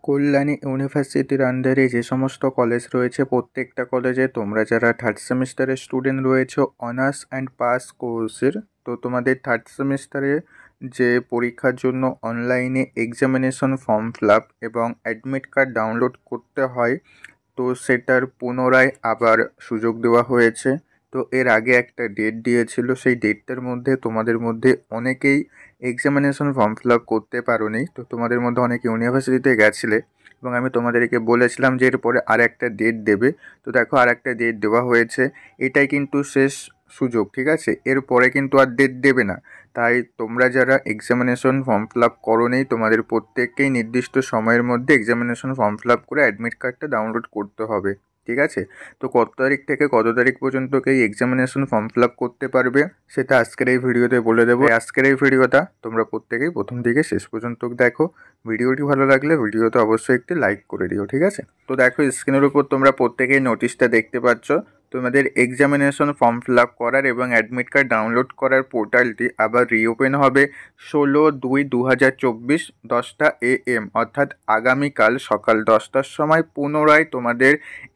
কল্যাণী ইউনিভার্সিটির আন্ডারে যে সমস্ত কলেজ রয়েছে প্রত্যেকটা কলেজে তোমরা যারা থার্ড সেমিস্টারের স্টুডেন্ট রয়েছো অনার্স অ্যান্ড পাস কোর্সের, তো তোমাদের থার্ড সেমিস্টারে যে পরীক্ষার জন্য অনলাইনে এক্সামিনেশন ফর্ম ফিল আপ এবং অ্যাডমিট কার্ড ডাউনলোড করতে হয়, তো সেটার পুনরায় আবার সুযোগ দেওয়া হয়েছে। তো এর আগে একটা ডেট দিয়েছিল, সেই ডেটটার মধ্যে তোমাদের মধ্যে অনেকেই এক্সামিনেশন ফর্ম ফিল আপ করতে পারোনি। তো তোমাদের মধ্যে অনেকে ইউনিভার্সিটিতে গেছিলে এবং আমি তোমাদেরকে বলেছিলাম যে এরপরে আর একটা ডেট দেবে। তো দেখো আর একটা ডেট দেওয়া হয়েছে, এটাই কিন্তু শেষ সুযোগ, ঠিক আছে? এরপরে কিন্তু আর ডেট দেবে না। তাই তোমরা যারা এক্সামিনেশন ফর্ম ফিল আপ করোনি তোমাদের প্রত্যেককেই নির্দিষ্ট সময়ের মধ্যে এক্সামিনেশন ফর্ম ফিল আপ করে অ্যাডমিট কার্ডটা ডাউনলোড করতে হবে, ঠিক আছে? তো কত তারিখ থেকে কত তারিখ পর্যন্ত এই এক্সামিনেশন ফর্ম ফিল আপ করতে পারবে সেটা আজকের এই ভিডিওতে বলে দেবো। আজকের এই ভিডিওটা তোমরা প্রত্যেকেই প্রথম থেকে শেষ পর্যন্ত দেখো। ভিডিওটি ভালো লাগলে ভিডিওতে অবশ্যই একটি লাইক করে দিও, ঠিক আছে? তো দেখো স্ক্রিনের উপর তোমরা প্রত্যেকেই নোটিশটা দেখতে পাচ্ছ। তোমাদের এক্সামিনেশন ফর্ম ফিল আপ করার এবং অ্যাডমিট কার্ড ডাউনলোড করার পোর্টালটি আবার রিওপেন হবে 16/2/2024 10টা AM, অর্থাৎ আগামীকাল সকাল 10টার সময় পুনরায় তোমাদের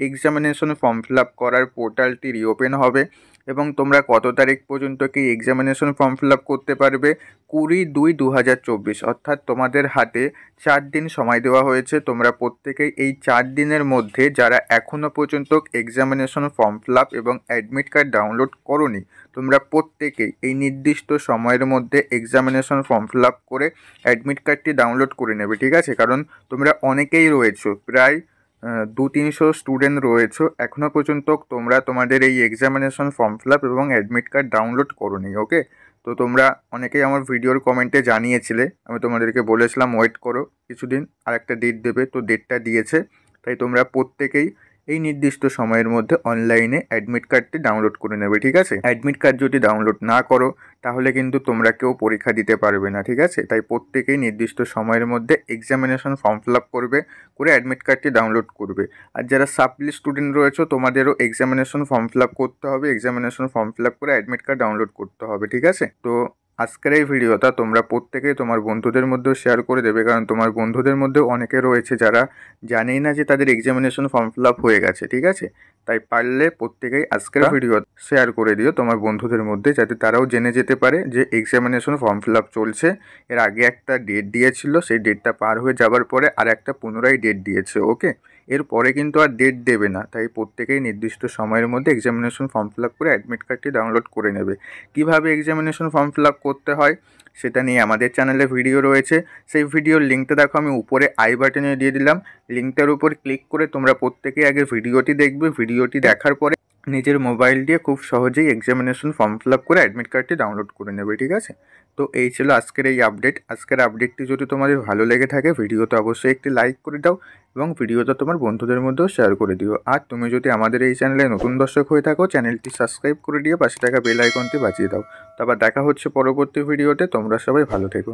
এক্সামিনেশন ফর্ম ফিল আপ করার পোর্টালটি রিওপেন হবে। এবং তোমরা কত তারিখ পর্যন্ত কি এক্সামিনেশন ফর্ম ফিল আপ করতে পারবে? 20/2/2024, অর্থাৎ তোমাদের হাতে 4 দিন সময় দেওয়া হয়েছে। তোমরা প্রত্যেকেই এই 4 দিনের মধ্যে যারা এখনও পর্যন্ত এক্সামিনেশন ফর্ম ফিল আপ এবং অ্যাডমিট কার্ড ডাউনলোড করোনি, তোমরা প্রত্যেকেই এই নির্দিষ্ট সময়ের মধ্যে এক্সামিনেশন ফর্ম ফিল আপ করে অ্যাডমিট কার্ডটি ডাউনলোড করে নেবে, ঠিক আছে? কারণ তোমরা অনেকেই রয়েছো, প্রায় 200-300 স্টুডেন্ট রয়েছো, এখনও পর্যন্ত তোমরা তোমাদের এই এক্সামিনেশন ফর্ম ফিল আপ এবং অ্যাডমিট কার্ড ডাউনলোড করোনি। ওকে, তো তোমরা অনেকেই আমার ভিডিওর কমেন্টে জানিয়েছিলে, আমি তোমাদেরকে বলেছিলাম ওয়েট করো কিছুদিন, আর একটা ডেট দেবে, তো ডেটটা দিয়েছে। তাই তোমরা প্রত্যেকেই এই নির্দিষ্ট সময়ের মধ্যে অনলাইনে অ্যাডমিট কার্ডটি ডাউনলোড করে নেবে, ঠিক আছে? অ্যাডমিট কার্ড যদি ডাউনলোড না করো তাহলে কিন্তু তোমরা কেউ পরীক্ষা দিতে পারবে না, ঠিক আছে? তাই প্রত্যেকেই নির্দিষ্ট সময়ের মধ্যে এক্সামিনেশন ফর্ম ফিল আপ করে অ্যাডমিট কার্ডটি ডাউনলোড করবে। আর যারা সাপ্লি স্টুডেন্ট রয়েছে তোমাদেরও এক্সামিনেশন ফর্ম ফিল আপ করতে হবে, এক্সামিনেশন ফর্ম ফিল আপ করে অ্যাডমিট কার্ড ডাউনলোড করতে হবে, ঠিক আছে? তো আজকের এই ভিডিওটা তোমরা প্রত্যেকেই তোমার বন্ধুদের মধ্যেও শেয়ার করে দেবে, কারণ তোমার বন্ধুদের মধ্যেও অনেকে রয়েছে যারা জানেই না যে তাদের এক্সামিনেশন ফর্ম ফিল আপ হয়ে গেছে, ঠিক আছে? তাই পারলে প্রত্যেকেই আজকের ভিডিও শেয়ার করে দিও তোমার বন্ধুদের মধ্যে, যাতে তারাও জেনে যেতে পারে যে এক্সামিনেশন ফর্ম ফিল আপ চলছে। এর আগে একটা ডেট দিয়েছিল, সেই ডেটটা পার হয়ে যাবার পরে আর একটা পুনরায় ডেট দিয়েছে। ওকে, এরপরে কিন্তু আর ডেট দেবে না। তাই প্রত্যেকেই নির্দিষ্ট সময়ের মধ্যে এক্সামিনেশন ফর্ম ফিল আপ করে অ্যাডমিট কার্ডটি ডাউনলোড করে নেবে। কীভাবে এক্সামিনেশন ফর্ম ফিল আপ করতে হয় সেটা নিয়ে আমাদের চ্যানেলে ভিডিও রয়েছে, সেই ভিডিওর লিঙ্কটা দেখো আমি উপরে আই বাটনে দিয়ে দিলাম। লিঙ্কটার উপর ক্লিক করে তোমরা প্রত্যেকেই আগে ভিডিওটি দেখবে। ভিডিওটি দেখার পরে নিজের মোবাইল দিয়ে খুব সহজেই এক্সামিনেশন ফর্ম ফিল আপ করে অ্যাডমিট কার্ডটি ডাউনলোড করে নেবে, ঠিক আছে? তো এই ছিল আজকের এই আপডেট। আজকের আপডেটটি যদি তোমাদের ভালো লেগে থাকে ভিডিওতে অবশ্যই একটি লাইক করে দাও এবং ভিডিওটা তোমার বন্ধুদের মধ্যেও শেয়ার করে দিও। আর তুমি যদি আমাদের এই চ্যানেলে নতুন দর্শক হয়ে থাকো চ্যানেলটি সাবস্ক্রাইব করে দিয়ে পাশে থাকা বেল আইকনটি বাজিয়ে দাও। তারপর দেখা হচ্ছে পরবর্তী ভিডিওতে। তোমরা সবাই ভালো থেকো।